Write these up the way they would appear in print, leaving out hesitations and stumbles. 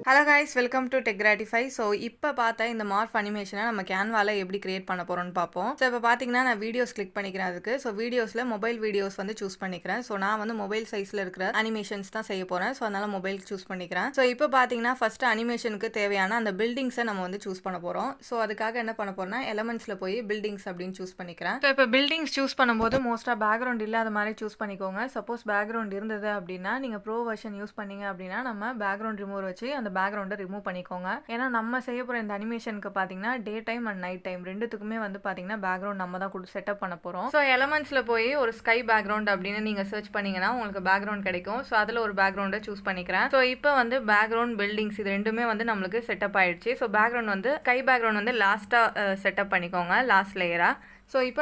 Hello guys, welcome to tech gratify. So இப்போ பார்த்தா இந்த மார்ஃப் அனிமேஷனை நம்ம கேன்வாவில் எப்படி கிரியேட் பண்ண போகிறோம்னு பார்ப்போம். ஸோ இப்போ பார்த்தீங்கன்னா நான் வீடியோஸ் கிளிக் பண்ணிக்கிறேன். அதுக்கு ஸோ வீடியோஸில் மொபைல் வீடியோஸ் வந்து சூஸ் பண்ணிக்கிறேன். ஸோ நான் வந்து மொபைல் சைஸில் இருக்கிற அனிமேஷன்ஸ் தான் செய்ய போகிறேன். ஸோ அதனால் மொபைல் சூஸ் பண்ணிக்கிறேன். ஸோ இப்போ பார்த்தீங்கன்னா ஃபஸ்ட்டு அனிமேஷனுக்கு தேவையான அந்த பில்டிங்ஸை நம்ம வந்து சூஸ் பண்ண போகிறோம். ஸோ அதுக்காக என்ன பண்ண போகிறோம்னா எலமெண்ட்ஸில் போய் பில்டிங்ஸ் அப்படின்னு சூஸ் பண்ணிக்கிறேன். ஸோ இப்போ பில்டிங்ஸ் சூஸ் பண்ணும்போது மோஸ்ட்டாக பேக்ரவுண்ட் இல்லாத மாதிரி சூஸ் பண்ணிக்கோங்க. சப்போஸ் பேக்ரவுண்ட் இருந்தது அப்படின்னா நீங்கள் ப்ரோ வெர்ஷன் யூஸ் பண்ணீங்க அப்படின்னா நம்ம பேக்ரவுண்ட் ரிமூவ் வச்சு அந்த பேக்ரவுண்டை ரிமூவ் பண்ணிக்கோங்க. ஏன்னா நம்ம செய்ய போகிற இந்த அனிமேஷனுக்கு பார்த்தீங்கன்னா day time and night time ரெண்டுத்துக்குமே வந்து பார்த்தீங்கன்னா பேக்ரவுண்ட் நம்ம தான் கொடுத்து செட்டப் பண்ண போகிறோம். ஸோ எலமெண்ட்ஸில் போய் ஒரு ஸ்கை பேக்ரவுண்ட் அப்படின்னு நீங்கள் சர்ச் பண்ணிங்கன்னா உங்களுக்கு பேக்ரவுண்ட் கிடைக்கும். ஸோ அதில் ஒரு பேக்ரவுண்டை சூஸ் பண்ணிக்கிறேன். ஸோ இப்போ வந்து பேக்ரவுண்ட் பில்டிங்ஸ் இது ரெண்டுமே வந்து நம்மளுக்கு செட்டப் ஆயிடுச்சு. ஸோ பேக்ரவுண்ட் வந்து ஸ்கை பேக்ரவுண்ட் வந்து லாஸ்ட்டாக செட்டப் பண்ணிக்கோங்க, லாஸ்ட் லேயராக. ஸோ இப்போ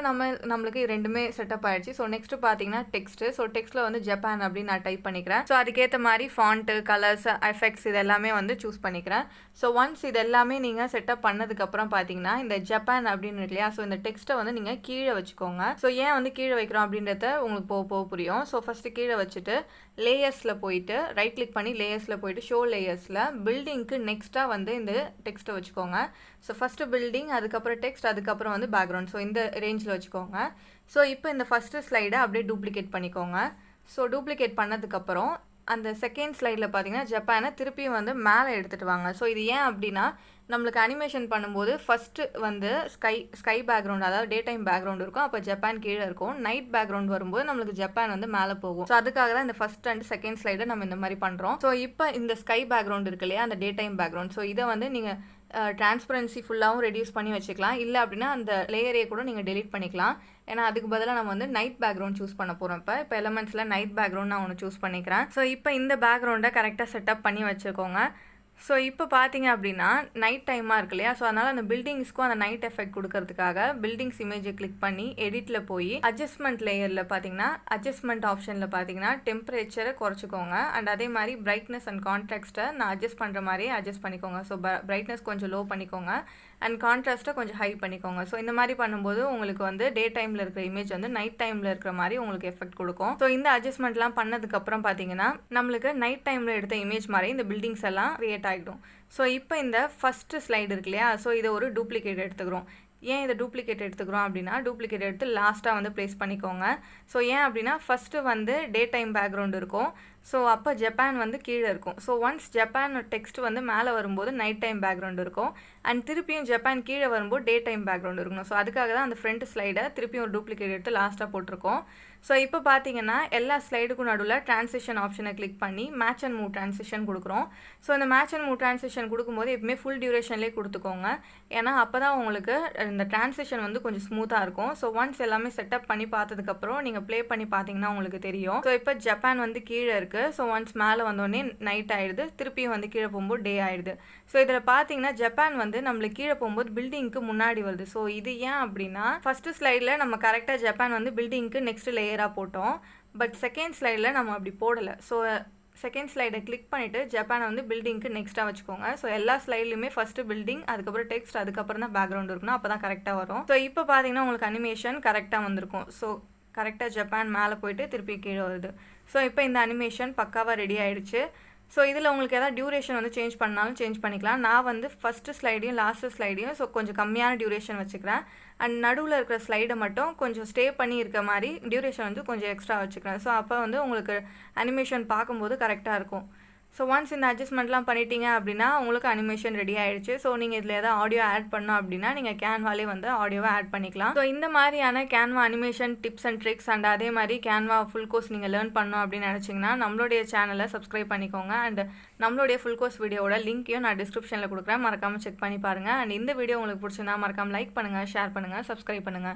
நம்மளுக்கு ரெண்டுமே செட்டப் ஆயிடுச்சு. ஸோ நெக்ஸ்ட் பார்த்தீங்கன்னா டெக்ஸ்ட்டு. ஸோ டெக்ஸ்ட்டில் வந்து ஜப்பான் அப்படின்னு நான் டைப் பண்ணிக்கிறேன். ஸோ அதுக்கேற்ற மாதிரி ஃபாண்ட்டு, கலர்ஸ், எஃபெக்ட்ஸ் இது எல்லாமே வந்து சூஸ் பண்ணிக்கிறேன். ஸோ ஒன்ஸ் இது எல்லாமே நீங்கள் செட்டப் பண்ணதுக்கப்புறம் பார்த்தீங்கன்னா இந்த ஜப்பான் அப்படின்னு இருக்கு இல்லையா, ஸோ இந்த டெக்ஸ்ட்டை வந்து நீங்கள் கீழே வச்சுக்கோங்க. ஸோ ஏன் வந்து கீழே வைக்கிறோம் அப்படின்றத உங்களுக்கு போக புரியும். ஸோ ஃபஸ்ட்டு கீழே வச்சுட்டு லேயர்ஸில் போயிட்டு ரைட் கிளிக் பண்ணி லேயர்ஸில் போயிட்டு ஷோ லேயர்ஸில் பில்டிங்க்கு நெக்ஸ்ட்டாக வந்து இந்த டெக்ஸ்ட்டை வச்சுக்கோங்க. ஸோ ஃபஸ்ட்டு பில்டிங், அதுக்கப்புறம் டெக்ஸ்ட், அதுக்கப்புறம் வந்து பேக்ரவுண்ட். ஸோ இந்த ரேஞ்சில் வச்சுக்கோங்க. ஸோ இப்போ இந்த ஃபஸ்ட்டு ஸ்லைடை அப்படியே டூப்ளிகேட் பண்ணிக்கோங்க. ஸோ டூப்ளிகேட் பண்ணதுக்கப்புறம் அந்த செகண்ட் ஸ்லைடில் பார்த்தீங்கன்னா ஜப்பானை திருப்பியும் வந்து மேலே எடுத்துகிட்டு வாங்க. ஸோ இது ஏன் அப்படின்னா நம்மளுக்கு அனிமேஷன் பண்ணும்போது ஃபஸ்ட்டு வந்து ஸ்கை பேக்ரவுண்ட், அதாவது டே டைம் பேக்ரவுண்ட் இருக்கும், அப்போ ஜப்பான் கீழே இருக்கும். நைட் பேக்ரவுண்ட் வரும்போது நம்மளுக்கு ஜப்பான் வந்து மேலே போகும். ஸோ அதுக்காக தான் இந்த ஃபஸ்ட் அண்ட் செகண்ட் ஸ்லைடை நம்ம இந்த மாதிரி பண்ணுறோம். ஸோ இப்போ இந்த ஸ்கை பேக்ரவுண்ட் இருக்கு இல்லையா, அந்த டே டைம் பேக்ரவுண்ட். ஸோ இதை வந்து நீங்கள் டிரான்ஸ்பரன்சி ஃபுல்லாகவும் ரெடியூஸ் பண்ணி வச்சுக்கலாம். இல்லை அப்படின்னா அந்த லேயரையே கூட நீங்கள் டெலிட் பண்ணிக்கலாம். ஏன்னா அதுக்கு பதிலாக நம்ம வந்து நைட் பேக்ரவுண்ட் சூஸ் பண்ண போகிறோம். இப்போ எலமெண்ட்ஸில் நைட் பேக்ரவுண்ட் நான் ஒன்று சூஸ் பண்ணிக்கிறேன். ஸோ இப்போ இந்த பேக்ரவுண்டை கரெக்டாக செட்டப் பண்ணி வச்சுக்கோங்க. ஸோ இப்போ பார்த்தீங்க அப்படின்னா நைட் டைமாக இருக்கு இல்லையா, ஸோ அதனால் அந்த பில்டிங்ஸ்க்கும் அந்த நைட் எஃபெக்ட் கொடுக்கறதுக்காக பில்டிங்ஸ் இமேஜை கிளிக் பண்ணி எடிட்டில் போய் அட்ஜஸ்ட்மெண்ட் லேயரில் பார்த்தீங்கன்னா அட்ஜஸ்ட்மெண்ட் ஆப்ஷனில் பார்த்தீங்கன்னா டெம்பரேச்சரை குறைச்சிக்கோங்க. அண்ட் அதே மாதிரி பிரைட்னஸ் அண்ட் கான்ட்ராஸ்ட்டை நான் அட்ஜஸ்ட் பண்ணுற மாதிரி அட்ஜஸ்ட் பண்ணிக்கோங்க. ஸோ பிரைட்னஸ் கொஞ்சம் லோ பண்ணிக்கோங்க அண்ட் கான்ட்ராஸ்ட்டை கொஞ்சம் ஹை பண்ணிக்கோங்க. ஸோ இந்த மாதிரி பண்ணும்போது உங்களுக்கு வந்து டே டைமில் இருக்கிற இமேஜ் வந்து நைட் டைமில் இருக்கிற மாதிரி உங்களுக்கு எஃபெக்ட் கொடுக்கும். ஸோ இந்த அட்ஜஸ்ட்மெண்ட்லாம் பண்ணதுக்கப்புறம் பார்த்தீங்கன்னா நம்மளுக்கு நைட் டைமில் எடுத்த இமேஜ் மாதிரி இந்த பில்டிங்ஸ் எல்லாம் கிரியேட் ஆகிடும். ஸோ இப்போ இந்த ஃபஸ்ட்டு ஸ்லைடு இருக்கு இல்லையா, ஸோ இதை ஒரு டூப்ளிகேட் எடுத்துக்கிறோம். ஏன் இதை டூப்ளிகேட் எடுத்துக்கிறோம் அப்படின்னா டூப்ளிகேட் எடுத்து லாஸ்ட்டாக வந்து ப்ளேஸ் பண்ணிக்கோங்க. ஸோ ஏன் அப்படின்னா ஃபஸ்ட்டு வந்து டே டைம் பேக்ரவுண்ட் இருக்கும். ஸோ அப்போ ஜப்பான் வந்து கீழே இருக்கும். ஸோ ஒன்ஸ் ஜப்பான் டெக்ஸ்ட் வந்து மேலே வரும்போது நைட் டைம் பேக்ரவுண்ட் இருக்கும். அண்ட் திருப்பியும் ஜப்பான் கீழே வரும்போது டே டைம் பேக்ரவுண்ட் இருக்கணும். ஸோ அதுக்காக தான் அந்த ஃப்ரண்ட் ஸ்லைடை திருப்பியும் ஒரு டூப்ளிகேட் எடுத்து லாஸ்ட்டாக போட்டிருக்கோம். ஸோ இப்போ பார்த்தீங்கன்னா எல்லா ஸ்லைடுக்கும் நடுவில் ட்ரான்சிஷன் ஆப்ஷனை கிளிக் பண்ணி மேட்ச் அண்ட் மூவ் ட்ரான்சிஷன் கொடுக்குறோம். ஸோ இந்த மேட்ச் அண்ட் மூவ் ட்ரான்சிஷன் கொடுக்கும்போது எப்பவுமே ஃபுல் டியூரேஷன்லேயே கொடுத்துக்கோங்க. ஏன்னா அப்போ தான் உங்களுக்கு இந்த ட்ரான்சிஷன் வந்து கொஞ்சம் ஸ்மூத்தாக இருக்கும். ஸோ ஒன்ஸ் எல்லாமே செட்டப் பண்ணி பார்த்ததுக்கப்புறம் நீங்கள் ப்ளே பண்ணி பார்த்தீங்கன்னா உங்களுக்கு தெரியும். ஸோ இப்போ ஜப்பான் வந்து கீழே இருக்குது. ஸோ ஒன்ஸ் மேலே வந்தோடனே நைட் ஆகிடுது, திருப்பியும் வந்து கீழே போகும்போது டே ஆகிடுது. ஸோ இதில் பார்த்தீங்கன்னா ஜப்பான் வந்து நம்மளுக்கு கீழே போகும்போது பில்டிங்க்கு முன்னாடி வருது. ஸோ இது ஏன் அப்படின்னா ஃபஸ்ட்டு ஸ்லைடில் நம்ம கரெக்டாக ஜப்பான் வந்து பில்டிங்க்கு நெக்ஸ்ட் லேயராக போட்டோம். பட் செகண்ட் ஸ்லைடில் நம்ம அப்படி போடலை. ஸோ செகண்ட் ஸ்லைடை கிளிக் பண்ணிவிட்டு ஜப்பானை வந்து பில்டிங்க்கு நெக்ஸ்ட்டாக வச்சுக்கோங்க. ஸோ எல்லா ஸ்லைட்லையுமே ஃபஸ்ட்டு பில்டிங், அதுக்கப்புறம் டெக்ஸ்ட், அதுக்கப்புறம் தான் பேக்ரவுண்ட் இருக்கணும். அப்போ தான் கரெக்டாக வரும். ஸோ இப்போ பார்த்தீங்கன்னா உங்களுக்கு அனிமேஷன் கரெக்டாக வந்திருக்கும். ஸோ கரெக்டாக ஜப்பான் மேலே போயிட்டு திருப்பி கீழே வருது. ஸோ இப்போ இந்த அனிமேஷன் பக்காவாக ரெடி ஆகிடுச்சு. ஸோ இதில் உங்களுக்கு எதாவது டியூரேஷன் வந்து சேஞ்ச் பண்ணாலும் சேஞ்ச் பண்ணிக்கலாம். நான் வந்து ஃபஸ்ட்டு ஸ்லைடையும் லாஸ்ட்டு ஸ்லைடையும் ஸோ கொஞ்சம் கம்மியான டியூரேஷன் வச்சுக்கிறேன். அண்ட் நடுவில் இருக்கிற ஸ்லைடை மட்டும் கொஞ்சம் ஸ்டே பண்ணி இருக்க மாதிரி டியூரேஷன் வந்து கொஞ்சம் எக்ஸ்ட்ரா வச்சுக்கிறேன். ஸோ அப்போ வந்து உங்களுக்கு அனிமேஷன் பார்க்கும்போது கரெக்டாக இருக்கும். ஸோ ஒன்ஸ் இந்த அட்ஜஸ்ட்மெண்ட்லாம் பண்ணிட்டீங்க அப்படின்னா உங்களுக்கு அனிமேஷன் ரெடி ஆகிடுச்சு. ஸோ நீங்கள் இதில் எதாவது ஆடியோ ஆட் பண்ணோம் அப்படின்னா நீங்கள் கேன்வாலே வந்து ஆடியோவை ஆட் பண்ணிக்கலாம். ஸோ இந்த மாதிரியான Canva animation tips and tricks and அதே மாதிரி கேன்வா ஃபுல் கோர்ஸ் நீங்கள் லேர்ன் பண்ணணும் அப்படின்னு நினச்சிங்கன்னா நம்மளுடைய சேனலை சப்ஸ்கிரைப் பண்ணிக்கோங்க. அண்ட் நம்மளுடைய ஃபுல் கோர்ஸ் வீடியோட லிங்க்கையும் நான் டிஸ்கிரிப்ஷனில் கொடுக்குறேன், மறக்காமல் செக் பண்ணி பாருங்கள். அண்ட் இந்த வீடியோ உங்களுக்கு பிடிச்சிருந்தா மறக்காமல் லைக் பண்ணுங்கள், ஷேர் பண்ணுங்கள், சப்ஸ்கிரைப் பண்ணுங்கள்.